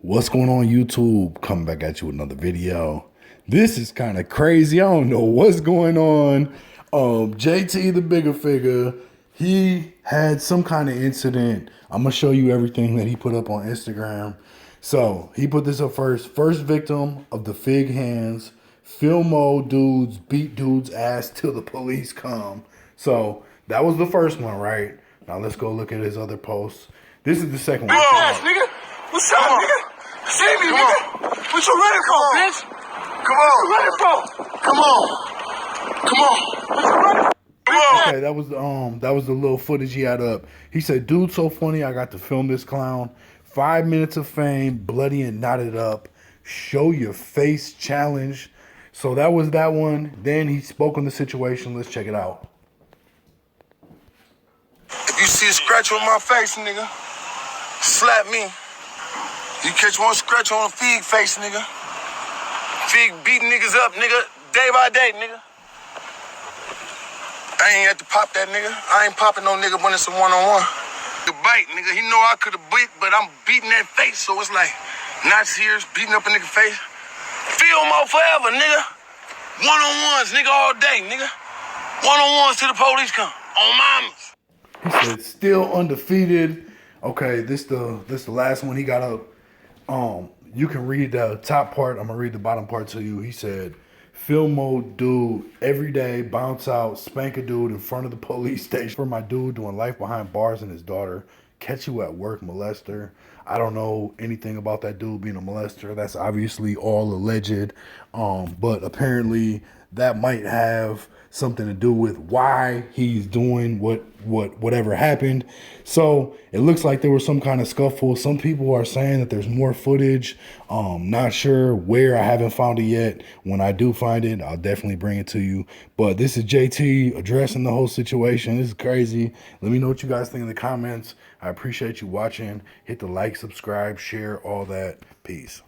What's going on, YouTube? Coming back at you with another video. This is kind of crazy. I don't know what's going on. JT the Bigger Figure, he had some kind of incident. I'm gonna show you everything that he put up on Instagram. So he put this up first. First victim of the FIG hands. Filmo dudes beat dude's ass till the police come. So that was the first one, right? Now let's go look at his other posts. This is the second one. Ass, nigga. What's up, nigga? See me, nigga. What you running for, bitch? Come on. What you running for? Come on. Come on. What you running for? Come on. Okay, that was the little footage he had up. He said, "Dude, so funny. I got to film this clown. 5 minutes of fame, bloody and knotted up. Show your face challenge." So that was that one. Then he spoke on the situation. Let's check it out. If you see a scratch on my face, nigga, slap me. You catch one scratch on a FIG face, nigga. FIG beating niggas up, nigga, day by day, nigga. I ain't had to pop that, nigga. I ain't popping no nigga when it's a one-on-one. The bite, nigga, he know I could have beat, but I'm beating that face, so it's like, not serious, beating up a nigga face. Feel more forever, nigga. One-on-ones, nigga, all day, nigga. One-on-ones till the police come. On mamas. He said, "Still undefeated." Okay, this the last one he got up. You can read the top part. I'm gonna read the bottom part to you. He said, "Filmo dude every day, bounce out, spank a dude in front of the police station for my dude doing life behind bars and his daughter. Catch you at work, molester." I don't know anything about that dude being a molester. That's obviously all alleged. But apparently that might have something to do with why he's doing whatever happened. So it looks like there was some kind of scuffle. Some people are saying that there's more footage. Not sure where. I haven't found it yet. When I do find it, I'll definitely bring it to you. But this is JT addressing the whole situation. This is crazy. Let me know what you guys think in the comments. I appreciate you watching. Hit the like, subscribe, share, all that. Peace.